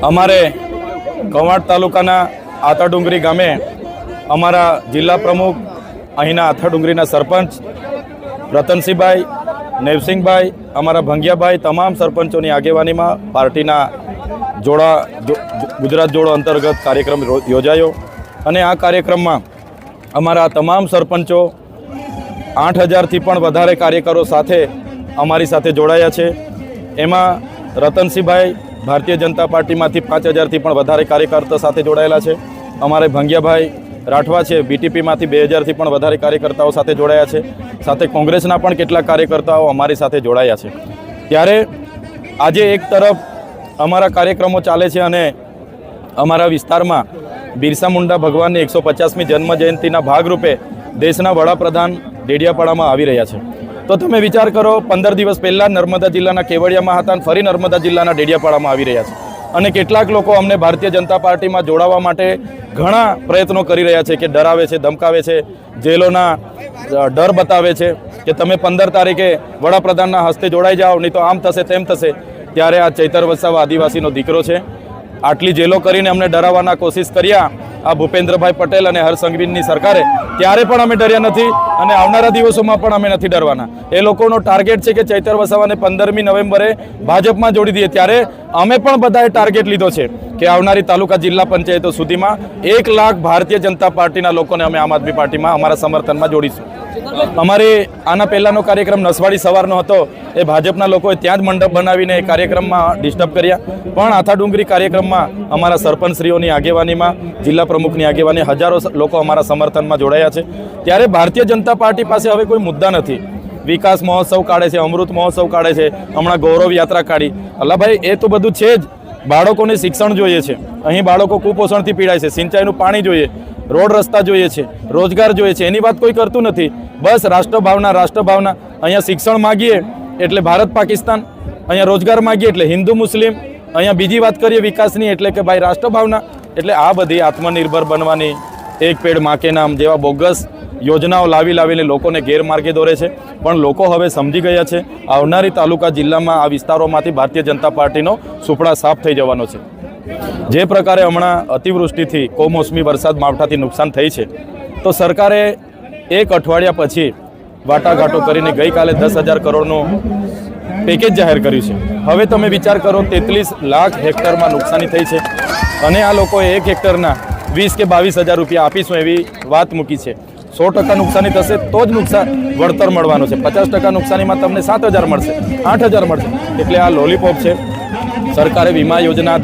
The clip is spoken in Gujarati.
અમારે કવાંટ તાલુકાના આથાડુંગરી ગામે અમારા જિલ્લા પ્રમુખ, અહીંના આથાડુંગરીના સરપંચ રતનસિંહભાઈ, નેવસિંહભાઈ, અમારા ભંગિયાભાઈ, તમામ સરપંચોની આગેવાનીમાં પાર્ટીના ગુજરાત જોડો અંતર્ગત કાર્યક્રમ યોજાયો અને આ કાર્યક્રમમાં અમારા તમામ સરપંચો 8,000થી પણ વધારે કાર્યકરો સાથે અમારી સાથે જોડાયા છે। એમાં રતનસિંહભાઈ ભારતીય જનતા પાર્ટીમાંથી 5,000થી પણ વધારે કાર્યકર્તા સાથે જોડાયેલા છે। અમારે ભંગિયાભાઈ રાઠવા છે બીટીપીમાંથી 2,000થી પણ વધારે કાર્યકર્તાઓ સાથે જોડાયા છે। સાથે કોંગ્રેસના પણ કેટલાક કાર્યકર્તાઓ અમારી સાથે જોડાયા છે। ત્યારે આજે એક તરફ અમારા કાર્યક્રમો ચાલે છે અને અમારા વિસ્તારમાં બિરસા મુંડા ભગવાનની 150મી જન્મ જયંતિના ભાગરૂપે દેશના વડાપ્રધાન ડેડિયાપાડામાં આવી રહ્યા છે। તો તમે વિચાર કરો, 15 દિવસ પહેલાં નર્મદા જિલ્લાના કેવડિયામાં હતા અને ફરી નર્મદા જિલ્લાના ડેડિયાપાડામાં આવી રહ્યા છે અને કેટલાક લોકો અમને ભારતીય જનતા પાર્ટીમાં જોડાવા માટે ઘણા પ્રયત્નો કરી રહ્યા છે કે ડરાવે છે, ધમકાવે છે, જેલોના ડર બતાવે છે કે તમે 15 તારીખે વડાપ્રધાનના હસ્તે જોડાઈ જાઓ, નહીં તો આમ થશે તેમ થશે। ત્યારે આ ચૈતર વસાવા આદિવાસીનો દીકરો છે, આટલી જેલો કરીને અમને ડરાવવાના કોશિશ કર્યા આ ભૂપેન્દ્રભાઈ પટેલ અને હર્ષ સંઘવીની સરકારે, ત્યારે પણ અમે ડર્યા નથી અને આવનારા દિવસોમાં પણ અમે નથી ડરવાના। એ લોકોનો ટાર્ગેટ છે કે ચૈતર વસાવાને 15મી નવેમ્બરે ભાજપમાં જોડી દઈએ, ત્યારે અમે પણ બધાએ ટાર્ગેટ લીધો છે કે આવનારી તાલુકા જિલ્લા પંચાયતો સુધીમાં 1 લાખ ભારતીય જનતા પાર્ટીના લોકોને અમે આમ આદમી પાર્ટીમાં અમારા સમર્થનમાં જોડીશું। અમારે આના પહેલાંનો કાર્યક્રમ નસવાડી સવારનો હતો, એ ભાજપના લોકોએ ત્યાં જ મંડપ બનાવીને એ કાર્યક્રમમાં ડિસ્ટર્બ કર્યા, પણ આથાડુંગરી કાર્યક્રમમાં અમારા સરપંચશ્રીઓની આગેવાનીમાં, જિલ્લા પ્રમુખની આગેવાની હજારો લોકો અમારા સમર્થનમાં જોડાયા છે। ત્યારે ભારતીય જનતા પાર્ટી પાસે હવે કોઈ મુદ્દા નથી। વિકાસ મહોત્સવ કાઢે છે, અમૃત મહોત્સવ કાઢે છે, હમણાં ગૌરવ યાત્રા કાઢી। અલ્લાભાઈ, એ તો બધું છે જ, બાળકોને શિક્ષણ જોઈએ છે, અહીં બાળકો કુપોષણથી પીડાય છે, સિંચાઈનું પાણી જોઈએ, રોડ રસ્તા જોઈએ છે, રોજગાર જોઈએ છે, એની વાત કોઈ કરતું નથી। બસ રાષ્ટ્રભાવના, રાષ્ટ્રભાવના। અહીંયા શિક્ષણ માગીએ એટલે ભારત પાકિસ્તાન, અહીંયા રોજગાર માગીએ એટલે હિન્દુ મુસ્લિમ, અહીંયા બીજી વાત કરીએ વિકાસની એટલે કે ભાઈ રાષ્ટ્રભાવના। એટલે આ બધી આત્મનિર્ભર બનવાની, એક પેડ માં કે નામ જેવા બોગસ યોજનાઓ લાવીને લોકોને ગેરમાર્ગે દોરે છે, પણ લોકો હવે સમજી ગયા છે આવનારી તાલુકા જિલ્લામાં આ વિસ્તારોમાંથી ભારતીય જનતા પાર્ટીનો સુપડા સાફ થઈ જવાનો છે। જે પ્રકારે હમણાં અતિવૃષ્ટિથી, કમોસમી વરસાદ માવઠાથી નુકસાન થઈ છે, તો સરકારે 1 અઠવાડિયા પછી વાટાઘાટો કરીને ગઈકાલે 10,000 કરોડનું પેકેજ જાહેર કર્યું છે। હવે તમે વિચાર કરો, 33 લાખ હેક્ટરમાં નુકસાની થઈ છે અને આ લોકોએ 1 હેક્ટરના 20,000 કે 22,000 રૂપિયા આપીશું એવી વાત મૂકી છે। 100% નુકસાની થશે તો જ વળતર મળવાનું છે। 50% નુકસાનીમાં તમને 7,000 મળશે, 8,000 મળશે। એટલે આ લોલીપોપ છે। સરકારે વીમા યોજના